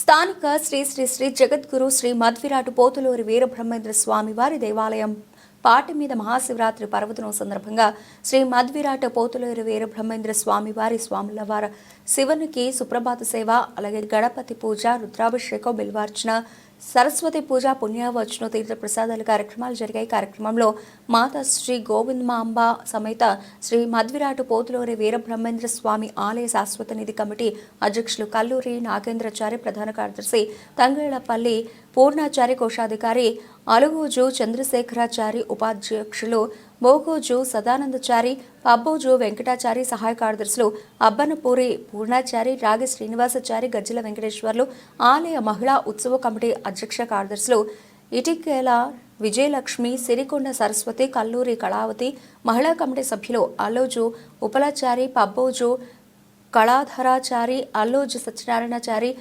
స్థానిక శ్రీ శ్రీ శ్రీ జగద్గురు శ్రీ మధ్విరాటు పోతులూరి వీరబ్రహ్మేంద్ర స్వామి వారి దేవాలయం పాటి మీద మహాశివరాత్రి పర్వదినం సందర్భంగా శ్రీ మధ్విరాట పోతులూరి వీరబ్రహ్మేంద్ర స్వామి వారి స్వాముల వారి శివునికి సుప్రభాత సేవ, అలాగే గణపతి పూజ, రుద్రాభిషేకం, బిల్వార్చన, సరస్వతి పూజ, పుణ్యవచన, తీర్థ ప్రసాదాల కార్యక్రమాలు జరిగాయి. కార్యక్రమంలో మాతా శ్రీ గోవిందమాంబ సమేత శ్రీ మధ్విరాటు పోతులూరి వీరబ్రహ్మేంద్ర స్వామి ఆలయ శాశ్వత నిధి కమిటీ అధ్యక్షులు కల్లూరి నాగేంద్రచారి, ప్రధాన కార్యదర్శి తంగేళ్లపల్లి పూర్ణాచారి, కోశాధికారి అలుగూజు చంద్రశేఖరాచారి, ఉపాధ్యక్షులు మోగోజు సదానందచారి, పబ్బోజు వెంకటాచారి, సహాయ కార్యదర్శులు అబ్బనపూరి పూర్ణాచారి, రాగి శ్రీనివాసచారి, గజ్జల వెంకటేశ్వర్లు, ఆలయ మహిళా ఉత్సవ కమిటీ అధ్యక్ష కార్యదర్శులు ఇటికేల విజయలక్ష్మి, సిరికొండ సరస్వతి, కల్లూరి కళావతి, మహిళా కమిటీ సభ్యులు అల్లోజు ఉపలాచారి, పబ్బోజు కళాధరాచారి, అల్లోజు సత్యనారాయణచారి,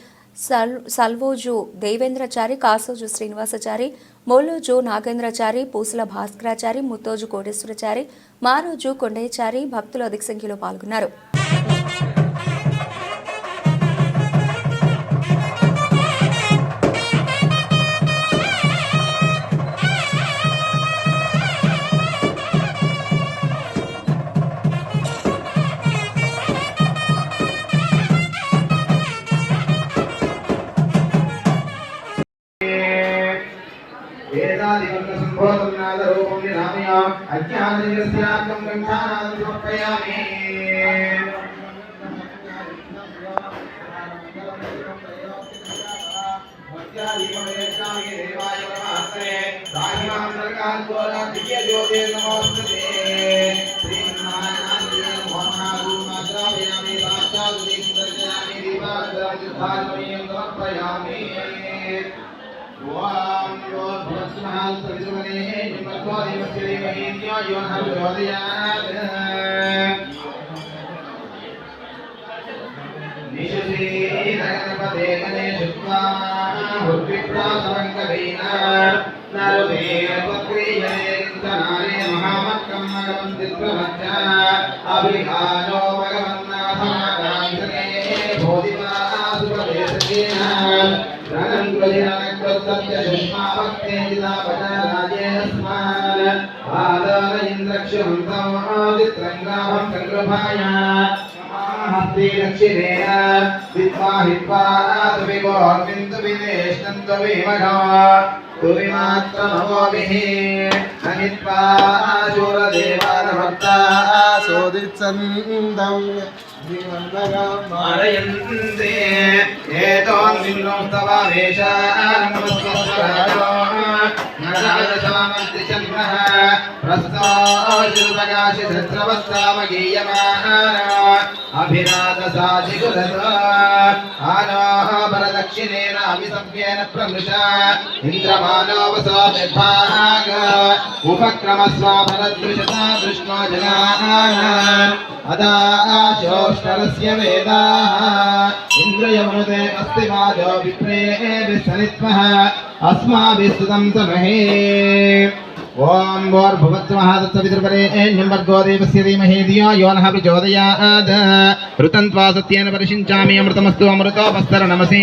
సల్వోజు దేవేంద్రచారి, కాసోజు శ్రీనివాసచారి, మోలోజు నాగేంద్రచారి, పూసల భాస్కరాచారి, ముత్తోజు కోటేశ్వరచారి, మారోజు కొండయ్యచారి భక్తులు అధిక సంఖ్యలో పాల్గొన్నారు. సంబోధనాదరూపం నిరామయ అజ్ఞాననిరస్యాత్మం గంధానాదం సమర్పయామి. ఓం భగవత్మహాల్ సవితుర్వనే నిమత్వా దేవస్య దేవహీన్యో యోనః ప్రచోదయాత్. నిశుసి నగనపదే గణేశుత్వా హుద్విప్రాసవంకవైన నరుదేవ త్వక్రియే చింతనారే మహామక్కం మగవంతిత్వమచ్చ అభిఘానో భగవన్నాథమాకాంక్షనే బోధివా సుపదేశకేన మారయంతే ఏతో నిన్నోస్తవావేశ నమస్కారో నరాజసామంతి చంద్రః ప్రస్తాశిల్పగాశి సత్రవస్తామగీయమాన అభిరాత సాధికులత ఆనో పరదక్షిణేన అభిసవ్యేన ప్రమృష ఇంద్రమానోపసోభిర్భాగ ఉపక్రమస్వాపరదృశత దృష్ట్వా జనాః అదాశోష్టరస్య వేదాః ఇంద్రియమనుతే అస్తి వాజో విప్రేభిः సనిత్వః అస్మాభిः స్తుతం సమహే. ఓం భూర్భువస్సువః తత్సవితుర్వరేణ్యం భర్గో దేవస్య ధీమహి ధియో యో నః ప్రచోదయాత్. ఋతం త్వా సత్యేన పరిషించామి అమృతమస్తు అమృతోపస్తర నమసే.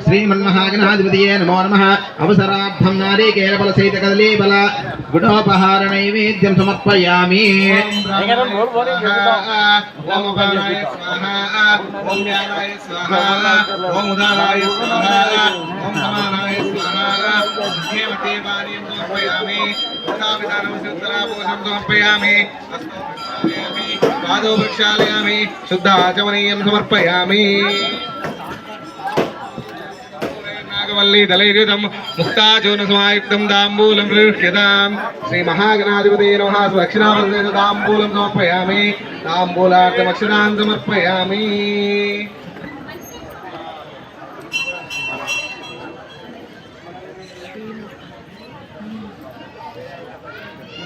శ్రీమన్మహాగణాధిపతయే నమో నమః. అవసరార్థం నారీకేళఫలసహిత కదలీఫల గుడోపహార నైవేద్యం సమర్పయామి. ఓం ఉపానాయ స్వాహా, ఓం వ్యానాయ స్వాహా, ఓం ఉదానాయ స్వాహా, ఓం సమానాయ స్వాహా. దేవతే వాణ్యం సమర్పయామి. సమర్పయామి పాదో ప్రక్షాళయామి శుద్ధాచమనీయం సమర్పయామి. నాగవల్లి దళైర్యుతం ముక్తాచూర్ణ సమాయుక్తం తాంబూలం ప్రయుష్యతాం. శ్రీ మహాగణాధిపతే నమః. దక్షిణావర్తే తాంబూలం సమర్పయామి. తాంబూలార్థమక్షరాన్ సమర్పయామి.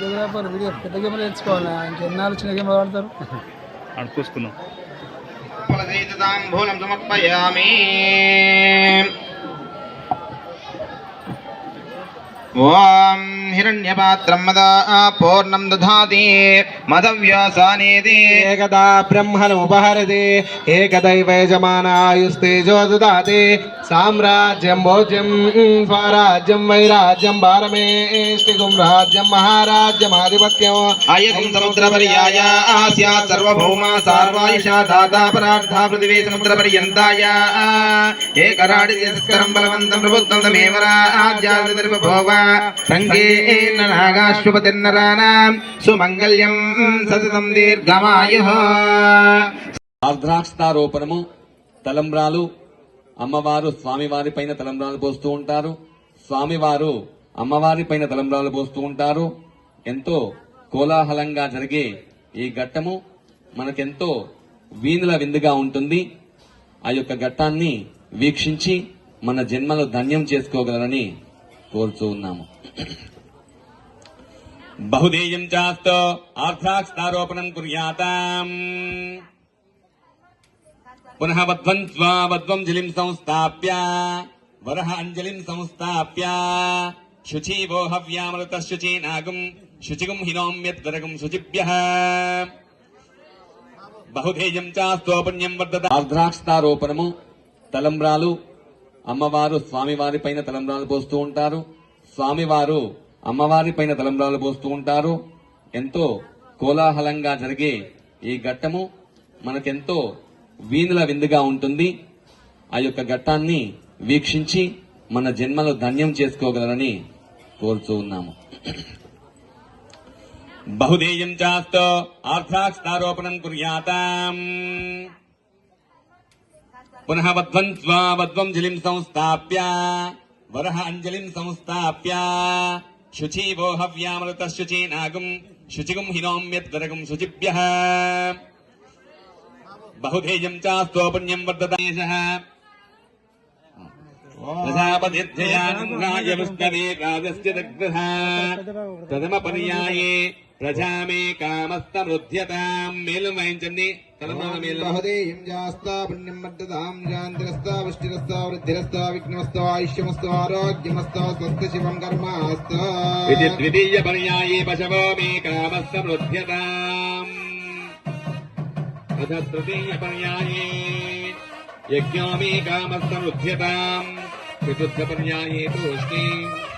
వీడియోగ్రాఫర్ వీడియో పెద్ద కెమెరా తెచ్చుకోవాలా, ఇంకెన్నాళ్ళు చిన్న కెమెరా వాడతారు. అనుకోసుకున్నాం. తాంబూలం సమర్పయామి. ఓం हिरण्यपात्रं मदा पूर्णं दधाति मदव्यासानेति एकदा ब्रह्मणमुपहरति एकदैव यजमानायुस्तेजो ददाति साम्राज्यं भोज्यं स्वराज्यं वैराज्यं भारमेष्टिगुं राज्यं महाराज्यमाधिपत्यम् अयं समुद्रपर्याय स्यात् सर्वभौमा सार्वायुषा दाता परार्था पृथिवी समुद्रपर्यन्ताय एकराडिस्करं बलवन्तं प्रबुद्धं तमेव राज्यादिर्भोव सङ्गेन नागाश्वपतिर्नराणां सुमङ्गल्यं सततं दीर्घमायुः ఆర్ద్రాక్షారోపణము తలంబ్రాలు అమ్మవారు స్వామివారి పైన తలంబ్రాలు పోస్తూ ఉంటారు. స్వామివారు అమ్మవారి పైన తలంబ్రాలు పోస్తూ ఉంటారు. ఎంతో కోలాహలంగా జరిగే ఈ ఘట్టము మనకెంతో వీణుల విందుగా ఉంటుంది. ఆ యొక్క ఘట్టాన్ని వీక్షించి మన జన్మను ధన్యం చేసుకోగలరని కోరుతూ ఉన్నాము. బహుదేయం చాస్తో ఆర్ద్రాక్షారోపణం కుర్యాతాం. పునః వధ్వం సంస్థాప్య వరహ అంజలిం సంస్థాప్య శుచీవో హవ్యామృత శుచీనాగం శుచిగుం హినోమ్యద్వరగం శుచిభ్యః. బహుధేయం చాస్తోపుణ్యం వర్ధత. ఆర్ద్రాక్షారోపణము తలంబ్రాలు అమ్మవారు స్వామివారి పైన తలంబ్రాలు పోస్తూ ఉంటారు. స్వామివారు అమ్మవారి పైన తలంబ్రాలు పోస్తూ ఉంటారు. ఎంతో కోలాహలంగా జరిగే ఈ ఘట్టము మనకెంతో వీణుల విందుగా ఉంటుంది. ఆ యొక్క ఘట్టాన్ని వీక్షించి మన జన్మను ధన్యం చేసుకోగలరని కోరుతూ ఉన్నాము. బహుదేయం చాస్తో ఆర్ద్రాక్షారోపణం కుర్యాతాం. పునః వధ్వం జలిం సంస్థాప్య వరహ అంజలిం సంస్థాప్య శుచీవో హవ్యామృత శుచీనాగం శుచిగుం హినోమ్యద్వరగం శుచిభ్యః. బహుధేయం చాస్తోపుణ్యం వర్ధతేషః. ప్రజాపతిర్జయానందాయ విష్ణవే రాజస్య దగ్ధః. ప్రథమపర్యాయే ప్రజామే కామస్తమృధ్యతాం. మేలు వహించండి. బహుదేయం చాస్తా పుణ్యం వర్ధతాం. శాంతిరస్తా పుష్టిరస్తా వృద్ధిరస్తా విఘ్నమస్తా ఆయుష్యమస్తా ఆరోగ్యమస్తా స్వస్తి శివం కర్మాస్తా. ఇది ద్వితీయ పర్యాయే పశవో మే కామస్తమృధ్యతాం. अथ तृतीय पर्याये यज्ञो मे कामस्तमुच्यताम्. चतुर्थ पर्याये तूष्णीम्